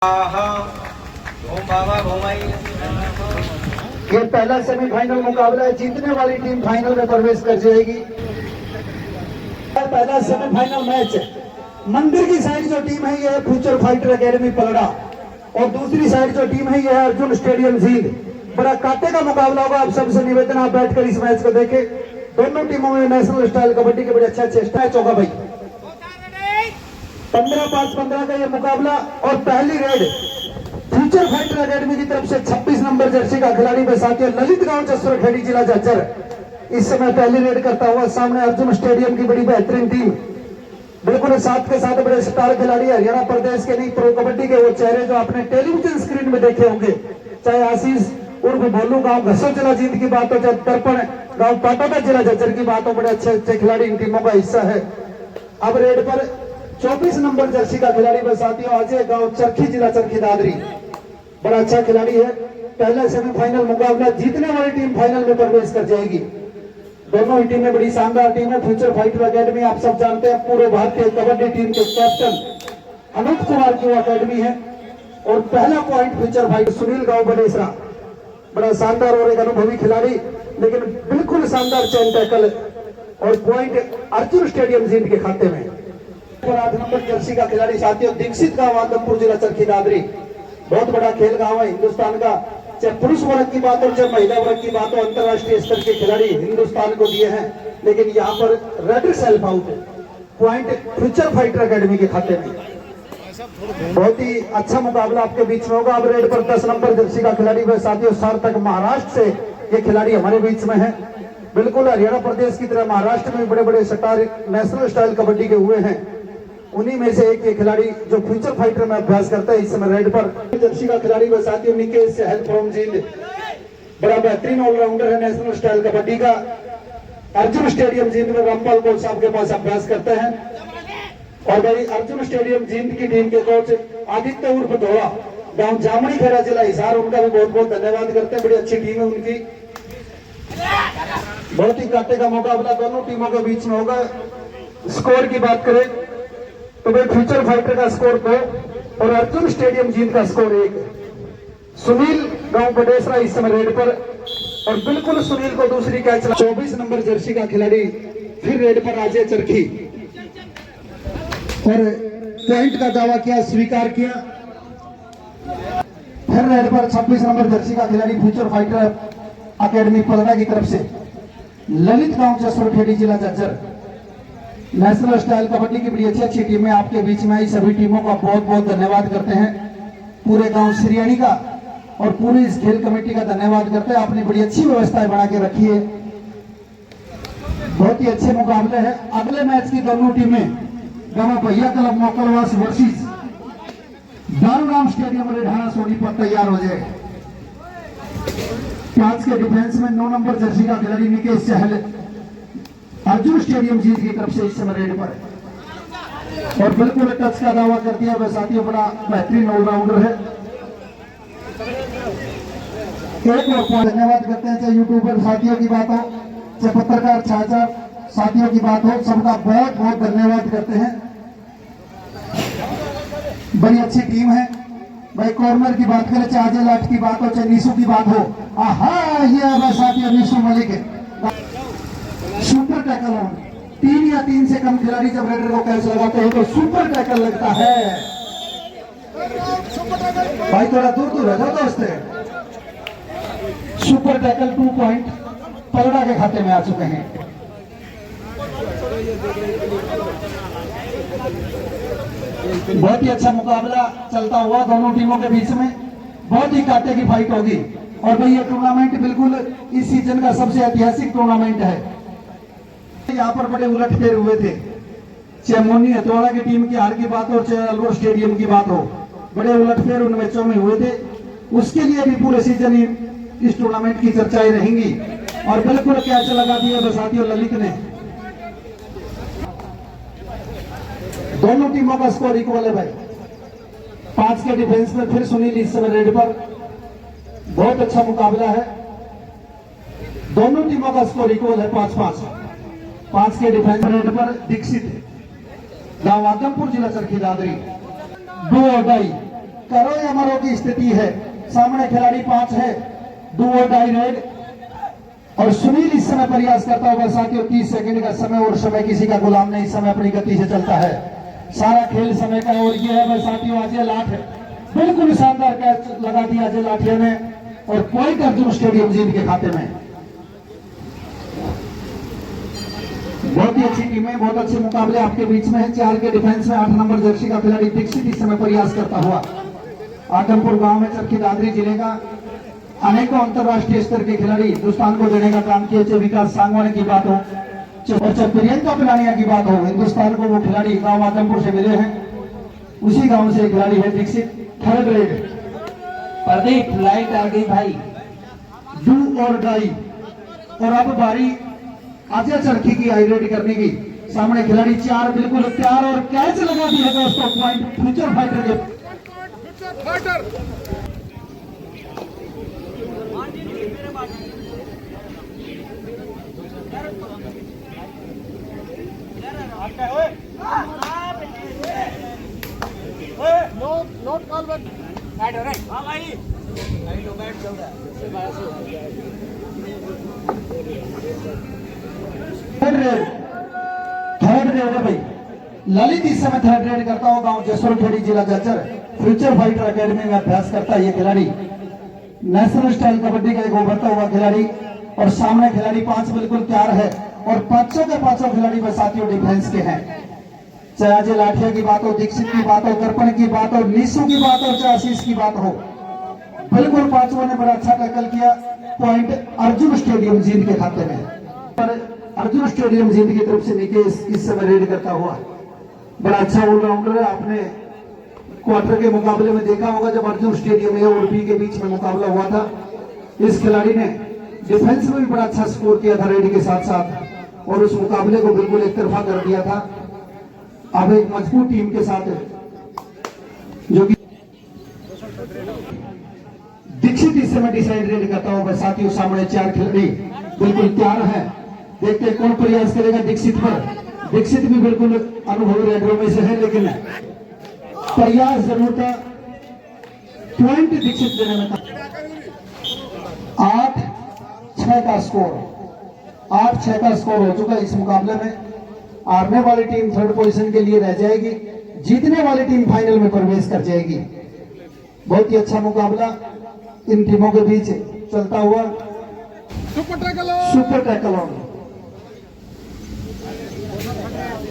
ये पहला सेमीफाइनल मुकाबला है। जीतने वाली टीम फाइनल में प्रवेश कर जाएगी। पहला सेमीफाइनल मैच मंदिर की साइड जो टीम है ये है फ्यूचर फाइटर एकेडमी पलड़ा और दूसरी साइड जो टीम है ये है अर्जुन स्टेडियम जींद। बड़ा कांटे का मुकाबला होगा। आप सबसे निवेदन आप बैठकर इस मैच को देखें। दोनों टीमों में नेशनल स्टाइल कबड्डी के बड़े अच्छा मैच होगा भाई। 15-5-15 का ये मुकाबला और पहली रेड फ्यूचर फाइटर एकेडमी की तरफ से 26 नंबर जर्सी का खिलाड़ी व साथियों ललित गांव जसवरखेड़ी जिला झज्जर इस समय पहली रेड करता हुआ सामने अर्जुन स्टेडियम की बड़ी बेहतरीन टीम। बिल्कुल साथ के साथ बड़े स्टार खिलाड़ी हरियाणा प्रदेश के नहीं प्रो कबड्डी के वो चेहरे जो आपने टेलीविजन स्क्रीन में देखे होंगे, चाहे आशीष उर्फ भोलू गांव घसो जिला जींद की बात हो, चाहे दर्पण गांव पाटोदा जिला झज्जर की बात हो, बड़े अच्छे अच्छे खिलाड़ी इन टीमों का हिस्सा है। अब रेड पर 24 नंबर जर्सी का खिलाड़ी व साथियों अजय गांव चरखी जिला चरखी दादरी बड़ा अच्छा खिलाड़ी है। पहला सेमीफाइनल मुकाबला जीतने वाली टीम फाइनल में प्रवेश कर जाएगी। दोनों ही टीमें बड़ी शानदार टीम है। फ्यूचर फाइटर एकेडमी आप सब जानते हैं पूर्व भारतीय कबड्डी टीम के कैप्टन अनूप कुमार की अकेडमी है और पहला पॉइंट फ्यूचर फाइटर सुनील गांव बलेसरा बड़ा शानदार और एक अनुभवी खिलाड़ी, लेकिन बिल्कुल शानदार चैन टैकल और पॉइंट अर्जुन स्टेडियम जींद के खाते में। 8 नंबर जर्सी का खिलाड़ी साथियों दीक्षित गांव आदमपुर जिला चरखी दादरी बहुत बड़ा खेल गांव है हिंदुस्तान का। चाहे पुरुष वर्ग की बात हो चाहे महिला वर्ग की बात हो, अंतरराष्ट्रीय स्तर के खिलाड़ी हिंदुस्तान को दिए हैं, लेकिन यहाँ पर red self out point future fighter academy के खाते में। बहुत ही अच्छा मुकाबला आपके बीच में होगा। अब रेड पर 10 नंबर जर्सी का खिलाड़ी व साथियों सार्थक महाराष्ट्र से ये खिलाड़ी हमारे बीच में है। बिल्कुल हरियाणा प्रदेश की तरह महाराष्ट्र में बड़े बड़े स्टार नेशनल स्टाइल कबड्डी के हुए हैं। उन्हीं में से एक ये खिलाड़ी जो फ्यूचर फाइटर में अभ्यास करता है इस समय रेड पर जर्सी का खिलाड़ी व साथियों निकेश सहल फ्रॉम जींद बड़ा बेहतरीन ऑलराउंडर है नेशनल स्टाइल कबड्डी का। अर्जुन स्टेडियम जींद में रामपाल कोच साहब के पास अभ्यास करते हैं और भाई अर्जुन स्टेडियम जींद की टीम के कोच आदित्य उर्फ धोड़ा गांव जामनी खेड़ा जिला हिसार, उनका भी बहुत बहुत धन्यवाद करते हैं। बड़ी अच्छी टीम है उनकी। बहुत ही कांटे का मुकाबला दोनों टीमों के बीच में होगा। स्कोर की बात करें तो भाई फ्यूचर फाइटर का स्कोर 2 और अर्जुन स्टेडियम जींद का स्कोर 1। सुनील गांव बडेसरा इस समय रेड पर और बिल्कुल सुनील को दूसरी कैच। 24 नंबर जर्सी का खिलाड़ी फिर रेड पर अजय चरखी और पॉइंट का दावा किया, स्वीकार किया। फिर रेड पर 26 नंबर जर्सी का खिलाड़ी फ्यूचर फाइटर एकेडमी पलड़ा की तरफ से ललित गांव जसवरखेड़ी जिला झज्जर नेशनल स्टाइल कबड्डी की बड़ी अच्छी अच्छी टीमें आपके बीच में आई। सभी टीमों का बहुत बहुत धन्यवाद करते हैं। पूरे गांव श्रीयाणी का और पूरी इस खेल कमेटी का धन्यवाद करते हैं। आपने बड़ी अच्छी व्यवस्थाएं बना के रखी है। बहुत ही अच्छे मुकाबले हैं। अगले मैच की दोनों टीमें गांव भैया क्लब मोकलवास वर्सेस दारूराम स्टेडियम रेढाना सोनीपत तैयार हो जाए। पांच के डिफेंस में 9 नंबर जर्सी का खिलाड़ी निकेश चहल अर्जुन स्टेडियम जीत की तरफ से इस समय रेड पर और बिल्कुल टच का दावा कर दिया। वह साथियों बड़ा बेहतरीन ऑलराउंडर है। एक और धन्यवाद करते हैं, चाहे यूट्यूबर साथियों की बात हो चाहे पत्रकार छात्र साथियों की बात हो, सबका बहुत बहुत धन्यवाद करते हैं। बड़ी अच्छी टीम है भाई। कॉर्नर की बात करें चाहे अजय लाठ की बात हो चाहे नीसू की बात हो, आहा ये साथियों नीसू मलिक है। सुपर टैकल ऑन 3 या 3 से कम खिलाड़ी जब रेडर को कैच लगाते हैं तो सुपर टैकल लगता है। भाई थोड़ा दूर दूर है दोस्त। सुपर टैकल 2 पॉइंट पलड़ा के खाते में आ चुके हैं। बहुत ही अच्छा मुकाबला चलता हुआ दोनों टीमों के बीच में। बहुत ही कांटे की फाइट होगी और भाई ये टूर्नामेंट बिल्कुल इस सीजन का सबसे ऐतिहासिक टूर्नामेंट है। यहाँ पर बड़े उलटफेर हुए थे, चाहे मोनी हथौड़ा की टीम की हार की बात हो चाहे अलवर स्टेडियम की बात हो, बड़े उलटफेर उन मैचों में हुए थे। उसके लिए भी पूरे सीजन ही इस टूर्नामेंट की चर्चाएं रहेंगी और बिल्कुल कैच लगा दिया साथियों ललित ने। दोनों टीमों का स्कोर इक्वल है भाई। 5 के डिफेंस में फिर सुनील इस समय रेड पर। बहुत अच्छा मुकाबला है। दोनों टीमों का स्कोर इक्वल है 5-5। 5 के डिफेंस रेड पर दीक्षित गांव आदमपुर जिला चरखी दादरी 2 और 2 करो या मरो की स्थिति है। सामने खिलाड़ी 5 है, डू और डाई रेड। और सुनील इस समय प्रयास करता होगा साथियों, 30 सेकंड का समय, और समय किसी का गुलाम नहीं, समय अपनी गति से चलता है। सारा खेल समय का। और ये है साथियों अजय लाठ, बिल्कुल शानदार कैच लगा दिया अजय लाठिया ने, और पॉइंट अर्जुन स्टेडियम जीत के खाते में। बहुत ही अच्छी टीम है, बहुत अच्छे मुकाबले आपके बीच में है। 4 के डिफेंस में 8 नंबर जर्सी का खिलाड़ी दीक्षित इस समय प्रयास करता हुआ आदमपुर गांव में चरखी दादरी जिले का अनेकों अंतर्राष्ट्रीय स्तर के खिलाड़ी हिंदुस्तान को देने का काम किए, चाहे विकास सांगवान की बात हो और चाहे प्रियंका पिलानिया की बात हो। हिंदुस्तान को वो खिलाड़ी गांव आदमपुर से मिले हैं, उसी गांव से खिलाड़ी है Dikshit. Third raid Pradeep, light आ गई भाई। डू और डाई। और अब बारी अजय चरखी की आई रेड करने की। सामने खिलाड़ी 4 बिल्कुल तैयार, और कैच लगा दिया दोस्तों, पॉइंट फ्यूचर फाइटर के। नोट कॉल बट राइट हो राइट। हां भाई राइट हो, बैठ चल रहा है। थर्ड रेड है भाई। ललित इस समय थर्ड रेड करता हो, गांव जसवंतखेड़ी जिला जज्जर। फ्यूचर फाइटर एकेडमी में अभ्यास करता है ये खिलाड़ी, नेशनल स्टाइल कबड्डी का एक उभरता हुआ खिलाड़ी। और सामने खिलाड़ी 5 बिल्कुल तैयार है, और पांचों के पांचों खिलाड़ी में साथियों डिफेंस के हैं। चाहे अजय लाठिया की बात हो, दीक्षित की बात हो, दर्पण की बात हो, नीसू की बात हो, चाहे आशीष की बात हो, बिल्कुल पांचों ने बड़ा अच्छा टैकल किया। पॉइंट अर्जुन स्टेडियम जीत के खाते में। पर अर्जुन स्टेडियम जीत की तरफ से निकेश इस समय रेड करता हुआ बड़ा अच्छा ऑलराउंडर है। आपने क्वार्टर के मुकाबले में देखा होगा जब अर्जुन स्टेडियम ए और बी के बीच में मुकाबला हुआ था, इस खिलाड़ी ने डिफेंस में भी बड़ा अच्छा स्कोर किया था रेड के साथ साथ, और उस मुकाबले को बिल्कुल एक तरफा कर दिया था। अब एक मजबूत टीम के साथ जो कि दीक्षित इस समय डिसाइड रेड करता होगा साथियों। सामने 4 खिलाड़ी बिल्कुल तैयार है, देखते हैं कौन प्रयास करेगा दीक्षित पर। दीक्षित भी बिल्कुल अनुभवी रेडरों में से है, लेकिन प्रयास जरूर था। पॉइंट दीक्षित देने में था। 8-6 का स्कोर, 8-6 का स्कोर हो चुका है इस मुकाबले में। हारने वाली टीम थर्ड पोजीशन के लिए रह जाएगी, जीतने वाली टीम फाइनल में प्रवेश कर जाएगी। बहुत ही अच्छा मुकाबला इन टीमों के बीच चलता हुआ। Super tackle on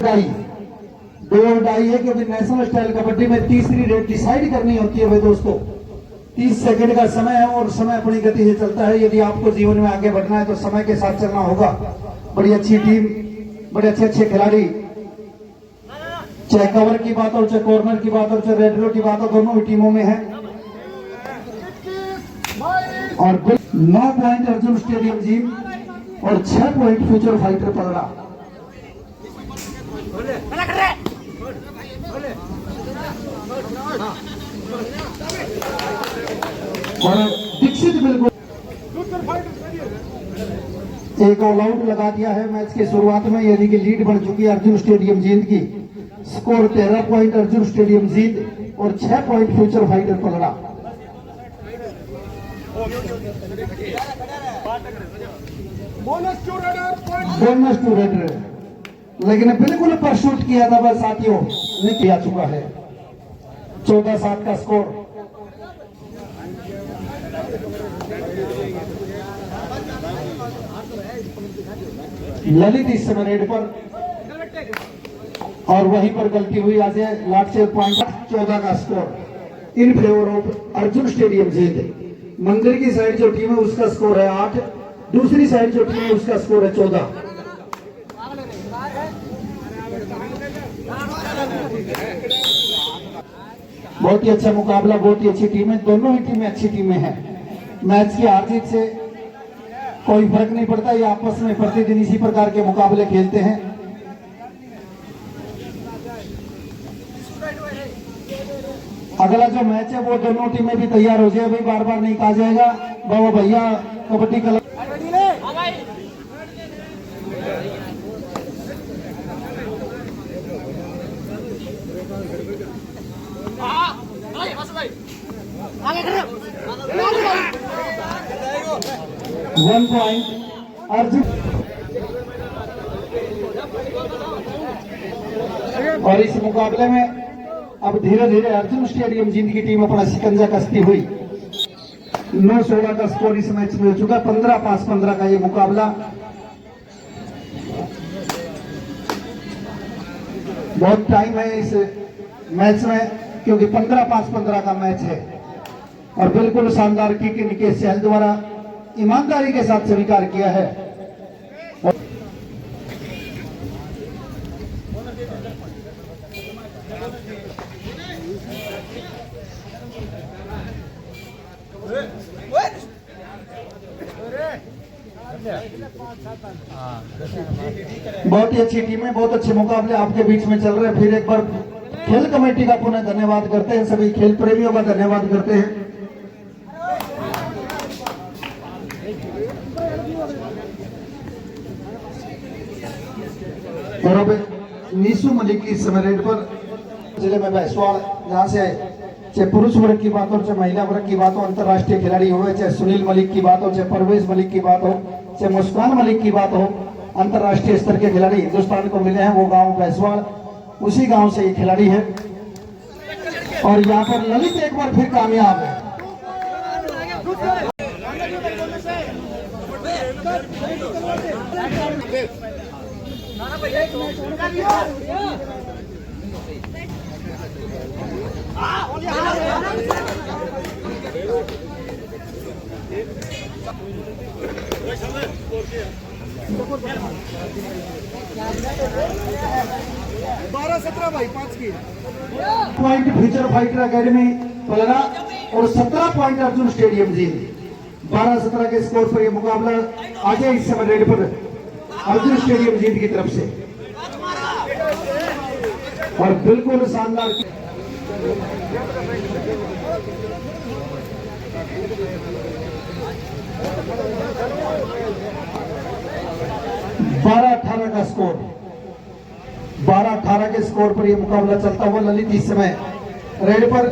die, 2 die है, क्योंकि नेशनल स्टाइल कबड्डी में तीसरी रेड डिसाइड करनी होती है भाई दोस्तों। 30 सेकंड का समय है, और समय अपनी गति से चलता है। यदि आपको जीवन में आगे बढ़ना है तो समय के साथ चलना होगा। बड़ी अच्छी टीम, बड़े अच्छे अच्छे खिलाड़ी, चाहे कवर की बात हो, चाहे कॉर्नर की बात हो, चाहे रेडरो की बात हो, दोनों ही टीमों में है। और 9 पॉइंट अर्जुन स्टेडियम जीत, और 6 पॉइंट फ्यूचर फाइटर पलड़ा। और दीक्षित बिल्कुल एक ऑल आउट लगा दिया है मैच के शुरुआत में, यानी कि लीड बढ़ चुकी है अर्जुन स्टेडियम जीत की। स्कोर 13 पॉइंट अर्जुन स्टेडियम जीत, और 6 पॉइंट फ्यूचर फाइटर पलड़ा। बोनस टू रेडर, लेकिन बिल्कुल परशूट किया था बस साथियों, नहीं किया चुका है। 14-7 का स्कोर। ललित इस समय रेड पर, और वहीं पर गलती हुई आज लास्ट से पॉइंट। 14 का score in favour of Arjun stadium जीत। मंदिर की साइड जो टीम है उसका स्कोर है 8, दूसरी साइड जो टीम है उसका स्कोर है 14। बहुत ही अच्छा मुकाबला, बहुत ही अच्छी टीम है, दोनों ही टीमें अच्छी टीमें हैं। मैच की हार जीत से कोई फर्क नहीं पड़ता, ये आपस में प्रतिदिन इसी प्रकार के मुकाबले खेलते हैं। अगला जो मैच है वो दोनों टीमें भी तैयार हो जाए भाई, बार बार नहीं कहा जाएगा बाबा भैया कबड्डी क्लब। आगे खड़े 1 पॉइंट अर्जुन। और इस मुकाबले में अब धीरे धीरे अर्जुन स्टेडियम जींद की टीम अपना शिकंजा कसती हुई 9-16 का स्कोर इस मैच में हो चुका। 15-5-15 का ये मुकाबला। बहुत टाइम है इस मैच में, क्योंकि 15-5-15 का मैच है। और बिल्कुल शानदार किक निकेश सहल द्वारा ईमानदारी के साथ स्वीकार किया है। बहुत ही अच्छी टीम है, बहुत अच्छे मुकाबले आपके बीच में चल रहे हैं। फिर एक बार खेल कमेटी का पुनः धन्यवाद करते हैं, सभी खेल प्रेमियों का धन्यवाद करते हैं। और अब नीसू मलिक की इस समय रेड पर जिले में भैंसवाड़, जहाँ से चाहे पुरुष वर्ग की बात हो, चाहे महिला वर्ग की बात हो, अंतर्राष्ट्रीय खिलाड़ी हो, चाहे सुनील मलिक की बात हो, चाहे परवेज मलिक की बात हो, चाहे मुस्कान मलिक की बात हो, अंतर्राष्ट्रीय स्तर के खिलाड़ी हिंदुस्तान को मिले हैं। वो गांव भैंसवाड़, उसी गांव से ये खिलाड़ी है। और यहाँ पर ललित एक बार फिर कामयाब है। Point future fighter academy Palra और 17 पॉइंट अर्जुन स्टेडियम जींद। 12-17 के स्कोर पर यह मुकाबला आगे इस समय रेड पर अर्जुन स्टेडियम जींद की तरफ से। और बिल्कुल शानदार 12-18 का स्कोर। 12-18 के स्कोर पर यह मुकाबला चलता हुआ। ललित इस समय रेड पर,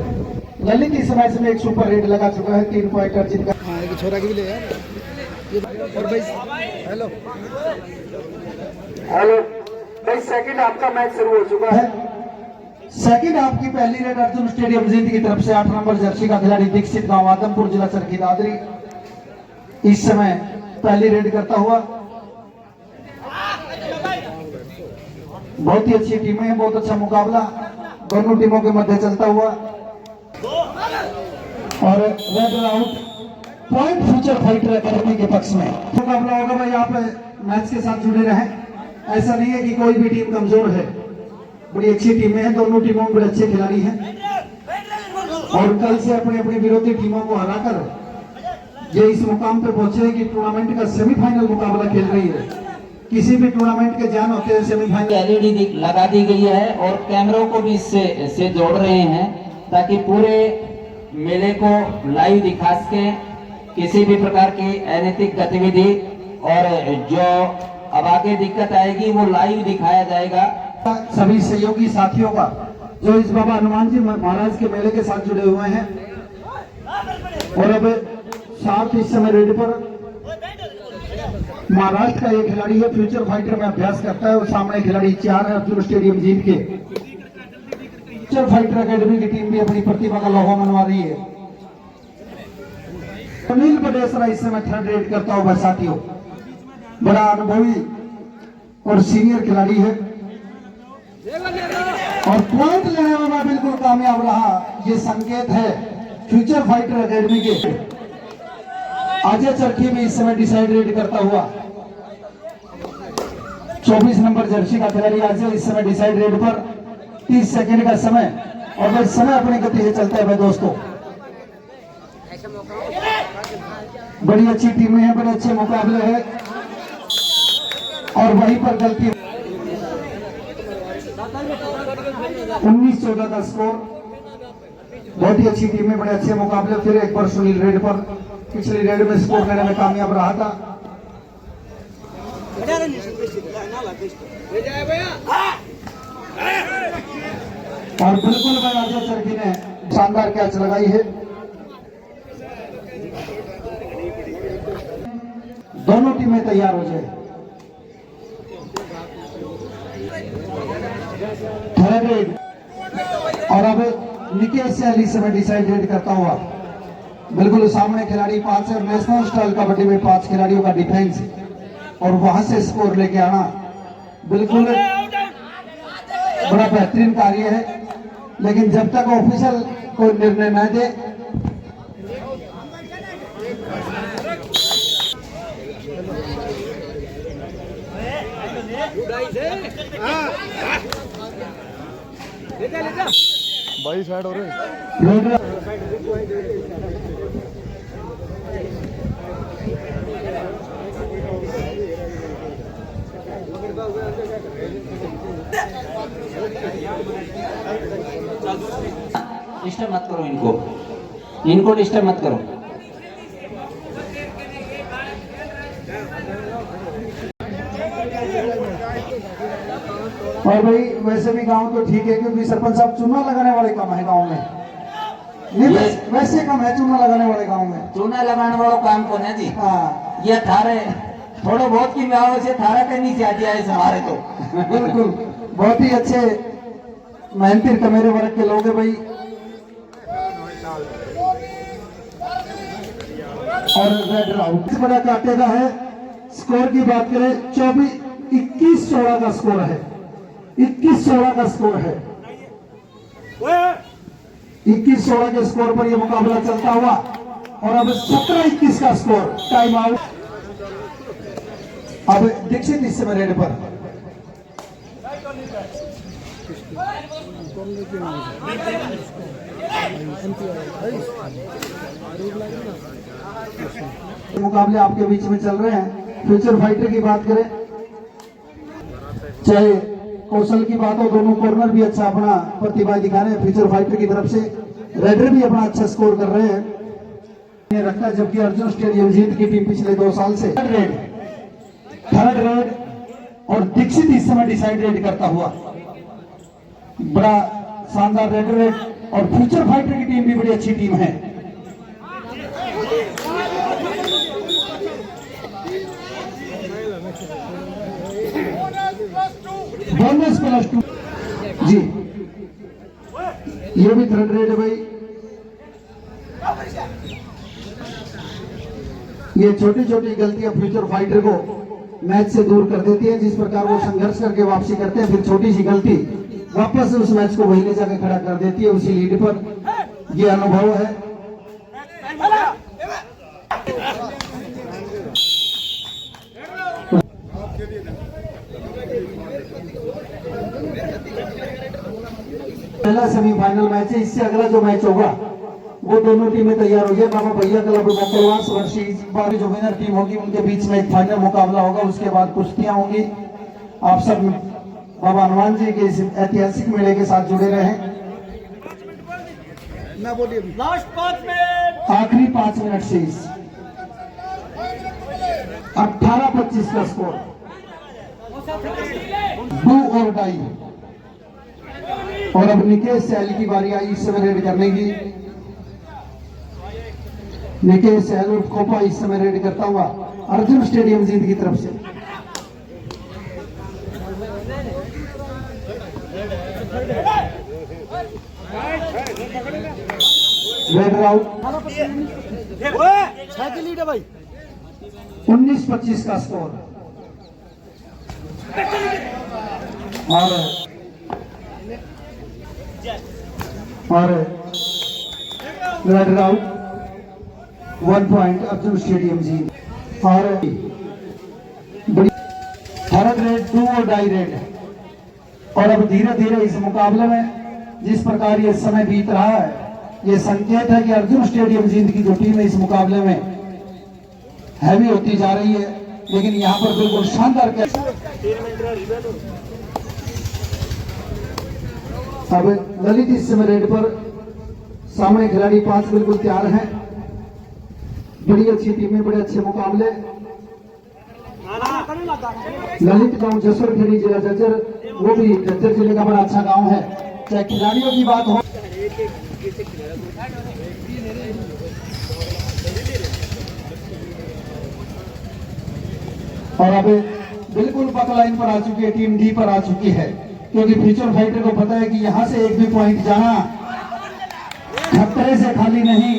ललित इस मैच में एक सुपर रेड लगा चुका है। 3 पॉइंट अर्जित का। छोरा की भी ले यार। और भाई हेलो हेलो भाई, सेकंड हाफ का मैच शुरू हो चुका है। सेकंड हाफ की पहली रेड अर्जुन स्टेडियम जींद की तरफ से 8 नंबर जर्सी का खिलाड़ी दीक्षित गांव आदमपुर जिला चरखी दादरी इस समय पहली रेड करता हुआ। बहुत ही अच्छी टीमें हैं, बहुत अच्छा मुकाबला दोनों टीमों के मध्य चलता हुआ। और red out point future fighter academy के पक्ष में मुकाबला होगा। भाई आप मैच के साथ जुड़े रहें। ऐसा नहीं है कि कोई भी टीम कमजोर है, बड़ी अच्छी टीमें हैं, दोनों टीमों में बड़े अच्छे खिलाड़ी हैं। और कल से अपनी अपनी विरोधी टीमों को हराकर ये इस मुकाम पे पहुंचे कि टूर्नामेंट का सेमीफाइनल मुकाबला खेल रही है। किसी भी टूर्नामेंट के जान होते हैं सेमीफाइनल। एलईडी लगा दी गई है और कैमरों को भी इससे जोड़ रहे हैं ताकि पूरे मेले को लाइव दिखा सके। किसी भी प्रकार की अनैतिक गतिविधि और जो अब आगे दिक्कत आएगी वो लाइव दिखाया जाएगा। सभी सहयोगी साथियों का जो इस बाबा हनुमान जी महाराज के मेले के साथ जुड़े हुए हैं। और अब साथ इस समय रेड पर महाराष्ट्र का ये खिलाड़ी है, फ्यूचर फाइटर में अभ्यास करता है। और सामने खिलाड़ी 4 है अर्जुन स्टेडियम जीत के। फ्यूचर फाइटर एकेडमी की टीम भी अपनी प्रतिभा का लोहा मनवा रही है। सुनील बडेसरा इस समय थर्ड रेड करता हुआ साथियों, बड़ा अनुभवी और सीनियर खिलाड़ी है। और पॉइंट लेने में मैं बिल्कुल कामयाब रहा, ये संकेत है फ्यूचर फाइटर एकेडमी के। अजय चरखी भी इस समय डिसाइड रेड करता हुआ 24 नंबर जर्सी का खिलाड़ी अजय इस समय डिसाइड रेड पर 30 सेकंड का समय। और वह समय अपनी गति से चलता है भाई दोस्तों। बड़ी अच्छी टीमें हैं, बड़े अच्छे मुकाबले हैं। और वहीं पर गलती 19-14 का स्कोर। बहुत ही अच्छी टीमें, बड़े अच्छे मुकाबले। फिर एक बार सुनील रेड पर पिछली रेड में स्कोर करने में कामयाब रहा था। और बिल्कुल भाई अजय चरखी ने शानदार कैच लगाई है। दोनों टीमें तैयार हो जाए। थर्ड रेड और अब निकेश सैली से मैं डिसाइड रेड करता हुआ बिल्कुल सामने खिलाड़ी 5 और नेशनल स्टाइल कबड्डी में 5 खिलाड़ियों का डिफेंस और वहां से स्कोर लेके आना बिल्कुल बड़ा बेहतरीन कार्य है, लेकिन जब तक ऑफिशियल कोई निर्णय न दे भाई साइड हो रहे डिस्टर्ब मत करो इनको डिस्टर्ब मत करो। और भाई वैसे भी गांव तो ठीक है क्योंकि सरपंच साहब चूना लगाने वाले कम है गांव में, नहीं वैसे कम है चूना लगाने वाले गांव में। चूना लगाने वालों काम को नहीं जी। हाँ ये थारे थोड़ो बहुत की गाँव से थारा करनी चाहिए है हमारे तो। बिल्कुल बहुत ही अच्छे मेहनती कमेरे वर्ग के लोग हैं भाई। और रेड राउंड बड़ा काटे का है। स्कोर की बात करें 21-16 का स्कोर है, 21-16 का स्कोर है। 21-16 के स्कोर पर यह मुकाबला चलता हुआ और अब 17-21 का स्कोर टाइम आउट। अब दीक्षित इस समय रेड पर मुकाबले आपके बीच में चल रहे हैं। फ्यूचर फाइटर की बात करें चाहे कौशल की बात हो, दोनों कॉर्नर भी अच्छा अपना प्रतिभा दिखा रहे हैं। फ्यूचर फाइटर की तरफ से रेडर भी अपना अच्छा स्कोर कर रहे हैं रखा, जबकि अर्जुन स्टेडियम जीत की टीम पिछले 2 साल से थर्ड रेड और दीक्षित इस समय डिसाइड रेड करता हुआ बड़ा शानदार रेड और फ्यूचर फाइटर की टीम भी बड़ी अच्छी टीम है। बोनस +2 जी, ये भी थर्ड रेड है भाई। ये छोटी छोटी गलतियां फ्यूचर फाइटर को मैच से दूर कर देती है। जिस प्रकार वो संघर्ष करके वापसी करते हैं, फिर छोटी सी गलती वापस उस मैच को वही ले जाकर खड़ा कर देती है उसी लीड पर। ये अनुभव है। पहला सेमीफाइनल मैच है, इससे अगला जो मैच होगा वो दोनों टीमें तैयार हो गई। बाबा भैया क्लब मोकलवास वर्सेस बार जो विनर टीम होगी उनके बीच में एक फाइनल मुकाबला होगा। उसके बाद कुश्तियां होंगी। आप सब बाबा हनुमान जी के इस ऐतिहासिक मेले के साथ जुड़े रहे। लास्ट 5 मिनट, आखिरी 5 मिनट शेष। 18-25 का स्कोर, डू और डाई। और अब निकेश सैल की बारी आई इस समय रेड करने की। निकेश सैल और कोपा इस समय रेड करता हुआ अर्जुन स्टेडियम जीत की तरफ से। रेड राउट 6 की लीड है भाई। 19-25 का स्कोर। और रेड राउट 1 पॉइंट अर्जुन स्टेडियम जीत। और बड़ी थर्ड रेड, डू और डाई रेड। और अब धीरे धीरे इस मुकाबले में जिस प्रकार ये समय बीत रहा है, ये संकेत है कि अर्जुन स्टेडियम जीत की जो टीम है इस मुकाबले में हैवी होती जा रही है। लेकिन यहाँ पर बिल्कुल शानदार अब ललित इस समय रेड पर सामने खिलाड़ी 5 बिल्कुल तैयार हैं। बड़ी अच्छी टीमें, बड़े अच्छे मुकाबले। ललित गांव जसोर खेड़ी जिला जज्जर, वो भी जज्जर जिले का बड़ा अच्छा गांव है। चाहे खिलाड़ियों की बात हो, और अब बिल्कुल पक लाइन पर आ चुकी है, टीम डी पर आ चुकी है, क्योंकि फ्यूचर फाइटर को पता है कि यहां से एक भी पॉइंट जाना खतरे से खाली नहीं।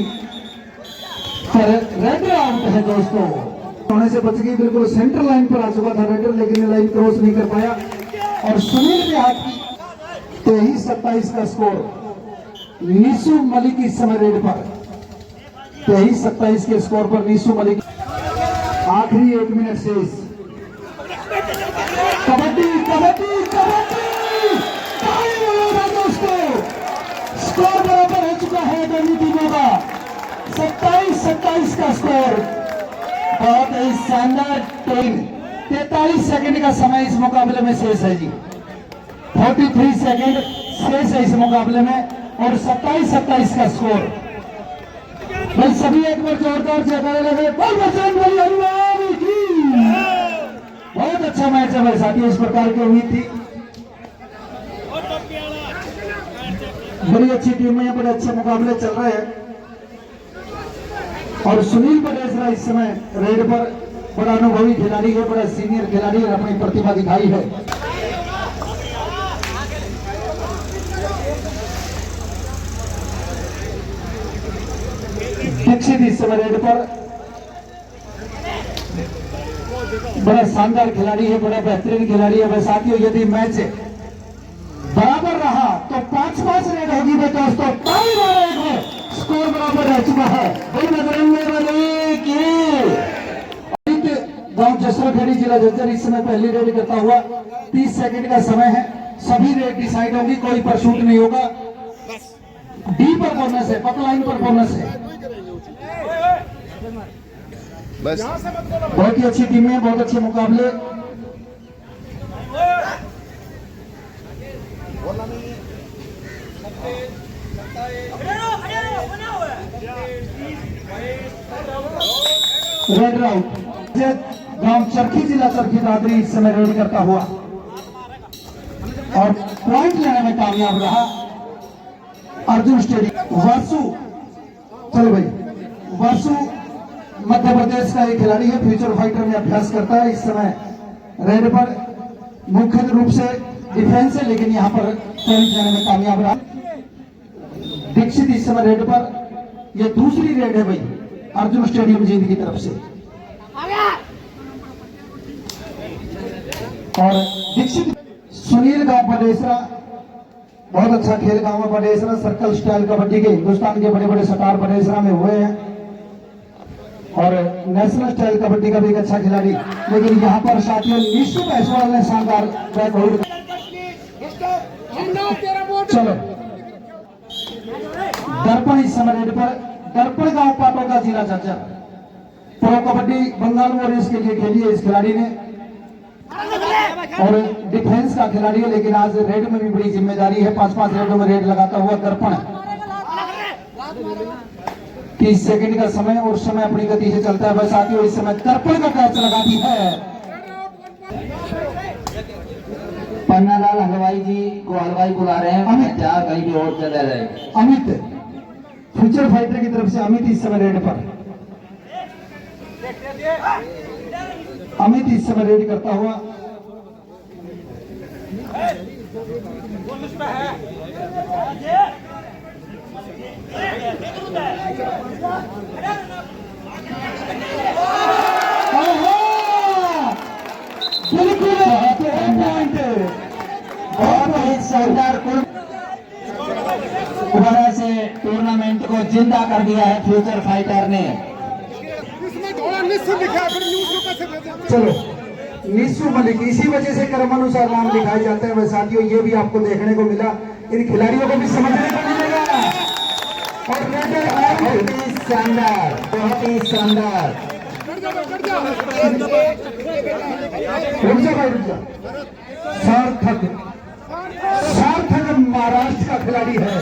पर रेडर आउट है दोस्तों, होने से बच गई, बिल्कुल सेंटर लाइन पर आ चुका था रेडर, लेकिन लाइन क्रॉस नहीं कर पाया। और सुनील के हाथ की 23-27 का स्कोर। नीसू मलिक इस समय रेड पर 23-27 के स्कोर पर नीसू मलिक। आखिरी 1 मिनट शेष। कबड्डी कबड्डी कबड्डी टाइम होगा दोस्तों, स्कोर बराबर हो चुका है दोनों टीमों का, 27-27 का स्कोर। बहुत ही शानदार टाइम, 43 सेकंड का समय इस मुकाबले में शेष है जी, 43 सेकंड शेष है इस मुकाबले में, और 27-27 का स्कोर। भाई सभी एक बार जोरदार से जयकारे लगे, बोल बजरंग बली हनुमान की। बहुत अच्छा मैच है मेरे साथियों, इस प्रकार की उम्मीद थी। बड़ी अच्छी टीमें हैं, बड़े अच्छे मुकाबले चल रहे हैं। और सुनील बडेसरा इस समय रेड पर बड़ा अनुभवी खिलाड़ी है, बड़ा सीनियर खिलाड़ी है, अपनी प्रतिभा दिखाई है। दीक्षित इस समय रेड पर बड़ा शानदार खिलाड़ी है, बड़ा बेहतरीन खिलाड़ी है। साथियों यदि मैच बराबर रहा तो 5-5 रेड होगी दोस्तों, टाई रेड है, स्कोर बराबर रह चुका है। गांव जसराखेड़ी जिला जज्जर इस समय पहली रेड करता हुआ, 30 सेकंड का समय है, सभी रेड डिसाइड होगी, कोई पर शूट नहीं होगा। डी पर बोनस है, पक लाइन पर बोनस है। बस बहुत ही अच्छी टीमें, बहुत अच्छे मुकाबले। रेड राउट गांव चरखी जिला चरखी दादरी इस समय रेड करता हुआ और पॉइंट लेने में कामयाब रहा। अर्जुन स्टेडियम वासु, चलो भाई, वासु मध्य प्रदेश का एक खिलाड़ी है, फ्यूचर फाइटर में अभ्यास करता है। इस समय रेड पर मुख्य रूप से डिफेंस है, लेकिन यहां पर पॉइंट लेने में कामयाब रहा। दीक्षित इस समय रेड पर, यह दूसरी रेड है भाई अर्जुन स्टेडियम जींद की तरफ से। और दीक्षित सुनील गांव बडेसरा, बहुत अच्छा खेल गांव में बडेसरा, सर्कल स्टाइल कबड्डी के हिंदुस्तान के बड़े बड़े स्टार बडेसरा में हुए हैं, और नेशनल स्टाइल कबड्डी का भी एक अच्छा खिलाड़ी। लेकिन यहाँ पर साथियों नीशू पैसवाल ने शानदार बैक होल्ड। चलो दर्पण इस समय रेड पर, दर्पण गांव पाटो का जिला जज्जर, प्रो कबड्डी बंगाल वॉरियर्स के लिए खेली है इस खिलाड़ी ने, और डिफेंस का खिलाड़ी है, लेकिन आज रेड में भी बड़ी जिम्मेदारी है। 5-5 रेडों में रेड लगाता हुआ दर्पण, 30 सेकंड का समय, और समय अपनी गति से चलता है। बस साथियों इस समय दर्पण का कैच लगाती है। पन्नालाल हलवाई जी को हलवाई बुला रहे हैं, अमित जहाँ कहीं भी और चला जाए। अमित फ्यूचर फाइटर की तरफ से अमित इस समय रेड पर, अमित इस समय रेड करता हुआ। बिल्कुल बहुत ही शानदार दोबारा से टूर्नामेंट को जिंदा कर दिया है फ्यूचर फाइटर ने। चलो नीसू मलिक, इसी वजह से क्रमानुसार नाम लिखाए जाते हैं। वैसे साथियों ये भी आपको देखने को मिला, इन खिलाड़ियों को भी समझने को मिलेगा। और बहुत ही शानदार, बहुत ही शानदार। रुक जा भाई, रुक जा। सार्थक, सार्थक महाराष्ट्र का खिलाड़ी है,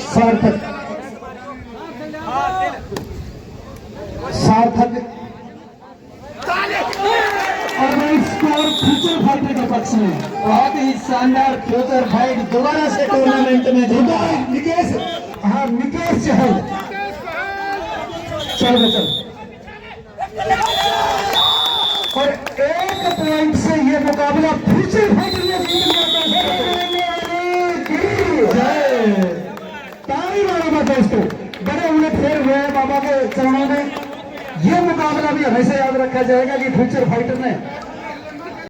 सार्थक, सार्थक। और मैं स्कोर फ्यूचर फाइटर के पक्ष में, बहुत ही शानदार फ्यूचर फाइट दोबारा से टूर्नामेंट में जीता। निकेश, हाँ निकेश चहल, चल चल। और 1 पॉइंट से ये मुकाबला फ्यूचर फाइटर ने जीत लिया। ताली मारो दोस्तों, बड़े उलट फेर हुए हैं बाबा के चरणों में। ये मुकाबला भी हमेशा याद रखा जाएगा कि फ्यूचर फाइटर ने